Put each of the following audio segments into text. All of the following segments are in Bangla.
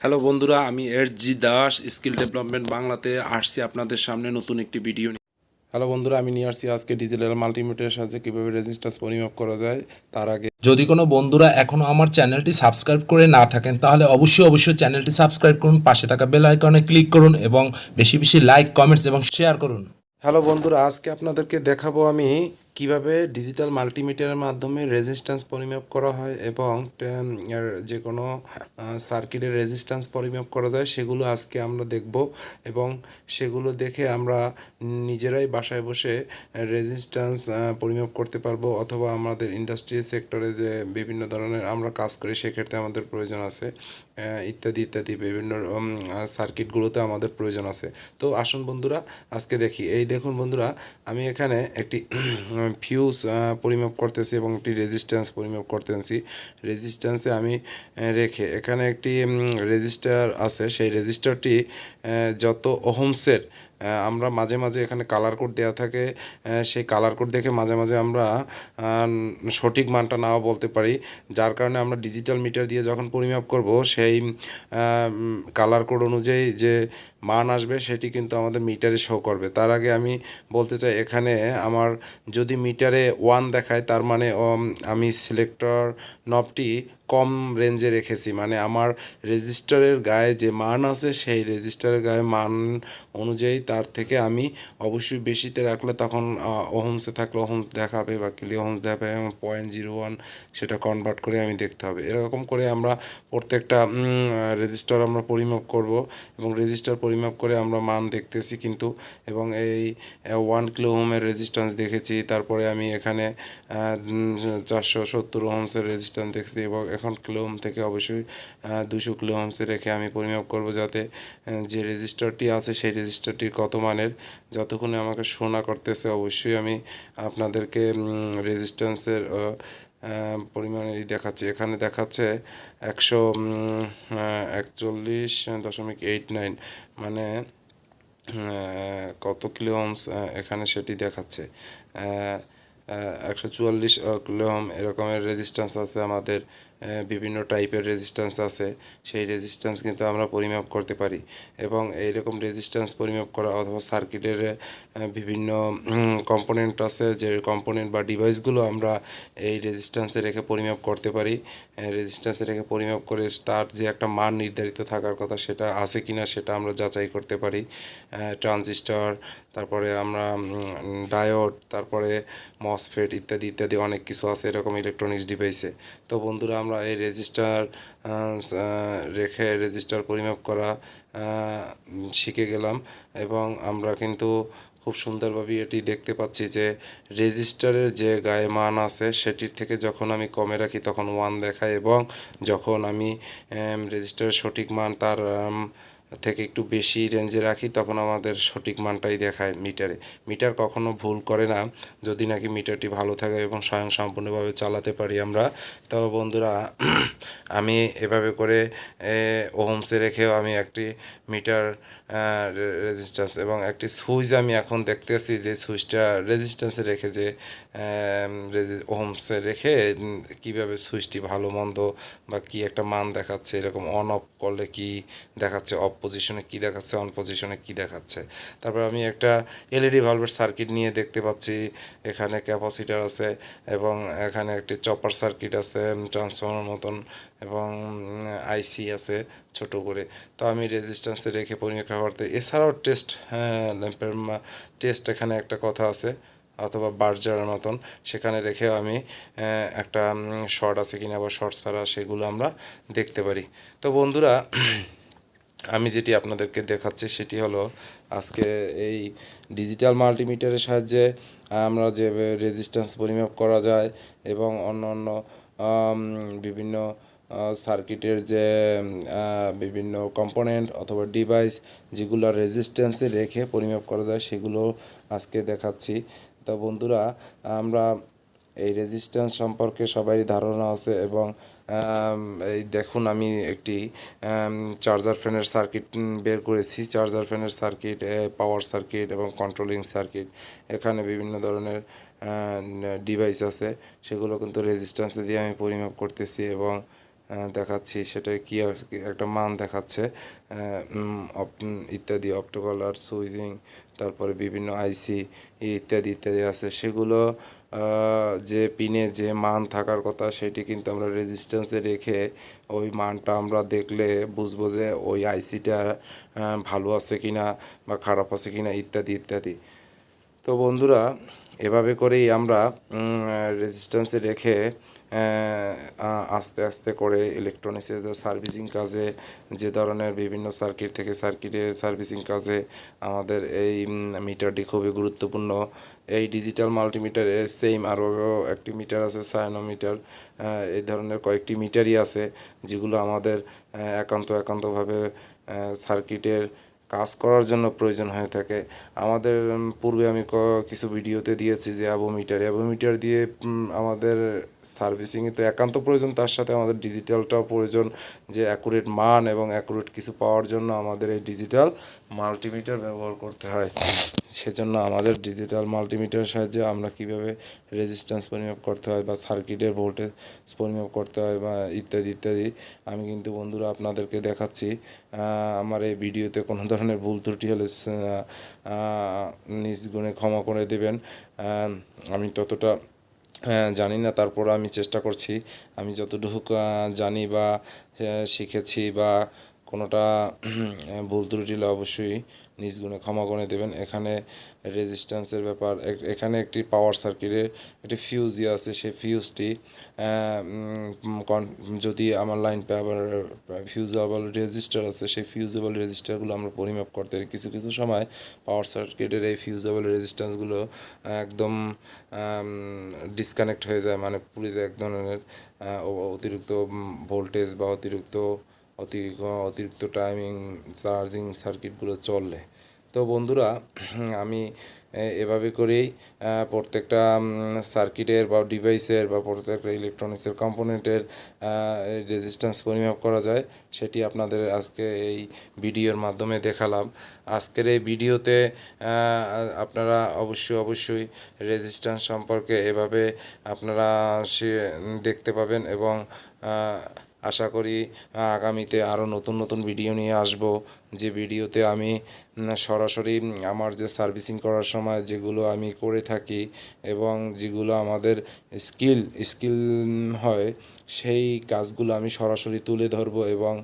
হ্যালো বন্ধুরা, আমি জি দাস স্কিল ডেভেলপমেন্ট বাংলাতে আসছি আপনাদের সামনে নতুন একটি ভিডিও নিয়ে। হ্যালো বন্ধুরা, আমি নিয়ে আসছি আজকে ডিজিটাল মাল্টিমিটারের সাহায্যে কীভাবে রেজিস্ট্যান্স পরিমাপ করা যায়। তার আগে যদি কোনো বন্ধুরা এখনও আমার চ্যানেলটি সাবস্ক্রাইব করে না থাকেন তাহলে অবশ্যই চ্যানেলটি সাবস্ক্রাইব করুন, পাশে থাকা বেল আইকনে ক্লিক করুন এবং বেশি বেশি লাইক, কমেন্টস এবং শেয়ার করুন। হ্যালো বন্ধুরা, আজকে আপনাদেরকে দেখাবো আমি কিভাবে ডিজিটাল মাল্টিমিটারের মাধ্যমে রেজিস্ট্যান্স পরিমাপ করা হয় এবং যে কোনো সার্কিটের রেজিস্ট্যান্স পরিমাপ করা যায় সেগুলো আজকে আমরা দেখব এবং সেগুলো দেখে আমরা নিজেরাই বাসায় বসে রেজিস্ট্যান্স পরিমাপ করতে পারবো, অথবা আমাদের ইন্ডাস্ট্রি সেক্টরে যে বিভিন্ন ধরনের আমরা কাজ করি সেক্ষেত্রে আমাদের প্রয়োজন আছে, ইত্যাদি ইত্যাদি বিভিন্ন সার্কিটগুলোতে আমাদের প্রয়োজন আছে। তো আসুন বন্ধুরা আজকে দেখি। এই দেখুন বন্ধুরা, আমি এখানে একটি ফিউজ পরিমাপ করতেছি এবং একটি রেজিস্ট্যান্স পরিমাপ করতেছি। রেজিস্ট্যান্সে আমি রেখে এখানে একটি রেজিস্টার আছে, সেই রেজিস্টারটি যত ওহমসের আমরা মাঝে মাঝে এখানে কালার কোড দেওয়া থাকে, সেই কালার কোড দেখে মাঝে মাঝে আমরা সঠিক মানটা নাও বলতে পারি, যার কারণে আমরা ডিজিটাল মিটার দিয়ে যখন পরিমাপ করব সেই কালার কোড অনুযায়ী যে মান আসবে সেটি কিন্তু আমাদের মিটারে শো করবে। তার আগে আমি বলতে চাই, এখানে আমার যদি মিটারে 1 দেখায় তার মানে আমি সিলেক্টর নবটি কম রেঞ্জে রেখেছি, মানে আমার রেজিস্টারের গায়ে যে মান আছে সেই রেজিস্টারের গায়ে মান অনুযায়ী তার থেকে আমি অবশ্যই বেশিতে রাখলে তখন ওহমসে থাকলে ওহমস দেখাবে বা কিলো ওহমস দেখাবে এবং 0.01 সেটা কনভার্ট করে আমি দেখতে হবে। এরকম করে আমরা প্রত্যেকটা রেজিস্টার আমরা পরিমাপ করব এবং রেজিস্টার পরিমাপ করে আমরা মান দেখতেছি কিন্তু, এবং এই 1 কিলো ওহমের রেজিস্ট্যান্স দেখেছি, তারপরে আমি এখানে 470 ওহমসের রেজিস্ট্যান্স দেখছি এবং এখন কিলো ওহম থেকে অবশ্যই 200 কিলো ওহমসে রেখে আমি পরিমাপ করব, যাতে যে রেজিস্টারটি আছে সেই রেজিস্টারটি কত মানের যতক্ষণে আমাকে শোনা করতেছে অবশ্যই আমি আপনাদেরকে রেজিস্ট্যান্সের পরিমাণে দেখাচ্ছি। এখানে দেখাচ্ছে 141.89, মানে কত কিলো ওহমস এখানে সেটি দেখাচ্ছে। 144 কিলো ওহম এরকমের রেজিস্ট্যান্স আছে আমাদের। বিভিন্ন টাইপের রেজিস্ট্যান্স আছে, সেই রেজিস্ট্যান্স কিন্তু আমরা পরিমাপ করতে পারি এবং এইরকম রেজিস্ট্যান্স পরিমাপ করা অথবা সার্কিটের বিভিন্ন কম্পোনেন্ট আছে, যে কম্পোনেন্ট বা ডিভাইসগুলো আমরা এই রেজিস্ট্যান্সে রেখে পরিমাপ করতে পারি। রেজিস্ট্যান্সে রেখে পরিমাপ করে তার যে একটা মান নির্ধারিত থাকার কথা সেটা আছে কিনা সেটা আমরা যাচাই করতে পারি। ট্রানজিস্টর, তারপরে আমরা ডায়োড, তারপরে মসফেট ইত্যাদি ইত্যাদি অনেক কিছু আছে এরকম ইলেকট্রনিক্স ডিভাইসে। তো বন্ধুরা, আমরা এই রেজিস্টার রেখে রেজিস্টার পরিমাপ করা শিখে গেলাম এবং আমরা কিন্তু খুব সুন্দরভাবে এটি দেখতে পাচ্ছি যে রেজিস্টারের যে গায়ে মান আছে সেটির থেকে যখন আমি কমে রাখি তখন 1 দেখায়, এবং যখন আমি রেজিস্টারের সঠিক মান তার থেকে একটু বেশি রেঞ্জে রাখি তখন আমাদের সঠিক মানটাই দেখায় মিটারে। মিটার কখনো ভুল করে না যদি নাকি মিটারটি ভালো থাকে এবং স্বয়ংসম্পূর্ণভাবে চালাতে পারি আমরা। তো বন্ধুরা, আমি এভাবে করে ওহমসে রেখেও আমি একটি মিটার রেজিস্ট্যান্স এবং একটি সুইচ আমি এখন দেখতেছি যে সুইচটা রেজিস্ট্যান্সে রেখে যে ওহমসে রেখে কীভাবে সুইচটি ভালো মন্দ বা কি একটা মান দেখাচ্ছে, এরকম অন অফ করলে কি দেখাচ্ছে, অফ পজিশনে কি দেখাচ্ছে, অন পজিশনে কি দেখাচ্ছে। তারপর আমি একটা এলইডি ভালভের সার্কিট নিয়ে দেখতে পাচ্ছি, এখানে ক্যাপাসিটার আছে এবং এখানে একটি চপার সার্কিট আছে ট্রান্সফর্মার মতন এবং আইসি আছে ছোট করে। তো আমি রেজিস্ট্যান্সে রেখে পরীক্ষা করতে, এছাড়াও টেস্ট ল্যাম্পের টেস্ট এখানে একটা কথা আছে অথবা বার্জারের মতন, সেখানে রেখেও আমি একটা শর্ট আছে কিনা বা শর্ট ছাড়া সেগুলো আমরা দেখতে পারি। তো বন্ধুরা, আমি যেটি আপনাদেরকে দেখাচ্ছি সেটি হলো আজকে এই ডিজিটাল মাল্টিমিটারের সাহায্যে আমরা যে রেজিস্ট্যান্স পরিমাপ করা যায় এবং অন্য অন্য বিভিন্ন সার্কিটের যে বিভিন্ন কম্পোনেন্ট অথবা ডিভাইস যেগুলো রেজিস্ট্যান্সে রেখে পরিমাপ করা যায় সেগুলো আজকে দেখাচ্ছি। তো বন্ধুরা, আমরা এই রেজিস্ট্যান্স সম্পর্কে সবারই ধারণা আছে এবং এই দেখুন আমি একটি চার্জার ফ্যানের সার্কিট বের করেছি। চার্জার ফ্যানের সার্কিট, পাওয়ার সার্কিট এবং কন্ট্রোলিং সার্কিট, এখানে বিভিন্ন ধরনের ডিভাইস আছে, সেগুলো কিন্তু রেজিস্ট্যান্সে দিয়ে আমি পরিমাপ করতেছি এবং দেখাচ্ছি, সেটা কি আর কি একটা মান দেখাচ্ছে, ইত্যাদি অপটোকলার সুইচিং, তারপরে বিভিন্ন আইসি ইত্যাদি ইত্যাদি আছে, সেগুলো যে পিনে যে মান থাকার কথা সেটি কিন্তু আমরা রেজিস্ট্যান্সে রেখে ওই মানটা আমরা দেখলে বুঝবো যে ওই আইসিটা ভালো আছে কিনা বা খারাপ আছে কিনা ইত্যাদি ইত্যাদি। তো বন্ধুরা, এভাবে করেই আমরা রেজিস্ট্যান্সে রেখে আস্তে আস্তে করে ইলেকট্রনিক্সের যে সার্ভিসিং কাজে, যে ধরনের বিভিন্ন সার্কিট থেকে সার্কিটের সার্ভিসিং কাজে আমাদের এই মিটারটি খুবই গুরুত্বপূর্ণ। এই ডিজিটাল মাল্টিমিটারে সেম আরও একটি মিটার আছে, সায়ানোমিটার। এই ধরনের কয়েকটি মিটারই আছে যেগুলো আমাদের একান্তভাবে সার্কিটের কাজ করার জন্য প্রয়োজন হয়ে থাকে। আমাদের পূর্বে আমি কিছু ভিডিওতে দিয়েছি যে অ্যাবোমিটার দিয়ে আমাদের সার্ভিসিংয়ে তো একান্ত প্রয়োজন, তার সাথে আমাদের ডিজিটালটাও প্রয়োজন, যে অ্যাকুরেট মান এবং অ্যাকুরেট কিছু পাওয়ার জন্য আমাদের এই ডিজিটাল মাল্টিমিটার ব্যবহার করতে হয়। সেজন্য আমাদের ডিজিটাল মাল্টিমিটারের সাহায্যে আমরা কীভাবে রেজিস্ট্যান্স পরিমাপ করতে হয় বা সার্কিটের ভোল্টেজ পরিমাপ করতে হয় বা ইত্যাদি ইত্যাদি আমি কিন্তু বন্ধুরা আপনাদেরকে দেখাচ্ছি। আমার এই ভিডিওতে কোনো ধরনের ভুল ত্রুটি হলে নিজ গুণে ক্ষমা করে দেবেন। আমি ততটা জানি না, তারপর আমি চেষ্টা করছি। আমি যতটুকু জানি বা শিখেছি বা কোনোটা ভুল ত্রুটি হলে অবশ্যই নিজ গুণে ক্ষমা করে দেবেন। এখানে রেজিস্ট্যান্সের ব্যাপার, এখানে একটি পাওয়ার সার্কিটের একটি ফিউজ আছে, সেই ফিউজটি যদি আমার লাইন আবার ফিউজেবল রেজিস্টার আছে, সেই ফিউজেবল রেজিস্টারগুলো আমরা পরিমাপ করতে পারি। কিছু কিছু সময় পাওয়ার সার্কিটের এই ফিউজেবল রেজিস্ট্যান্সগুলো একদম ডিসকানেক্ট হয়ে যায়, মানে পুড়ে যায় এক ধরনের অতিরিক্ত ভোল্টেজ বা অতিরিক্ত টাইমিং চার্জিং সার্কিটগুলো চললে। তো বন্ধুরা, আমি এভাবে করেই প্রত্যেকটা সার্কিটের বা ডিভাইসের বা প্রত্যেকটা ইলেকট্রনিক্সের কম্পোনেন্টের রেজিস্ট্যান্স পরিমাপ করা যায়, সেটি আপনাদের আজকে এই ভিডিওর মাধ্যমে দেখালাম। আজকের এই ভিডিওতে আপনারা অবশ্যই রেজিস্ট্যান্স সম্পর্কে এভাবে আপনারা দেখতে পাবেন এবং আশা করি আগামীতে আরও নতুন ভিডিও নিয়ে আসব, যে ভিডিওতে আমি সরাসরি আমার যে সার্ভিসিং করার সময় যেগুলো আমি করে থাকি এবং যেগুলো আমাদের স্কিল হয়, সেই কাজগুলো আমি সরাসরি তুলে ধরব। এবং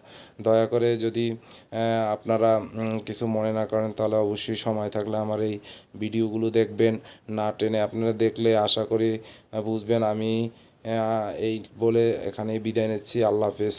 দয়া করে যদি আপনারা কিছু মনে না করেন, তাহলে অবশ্যই সময় থাকলে আমার এই ভিডিওগুলো দেখবেন, না টেনে আপনারা দেখলে আশা করি বুঝবেন। আমি এই বলে এখানেই বিদায় নিচ্ছি। আল্লাহ হাফেজ।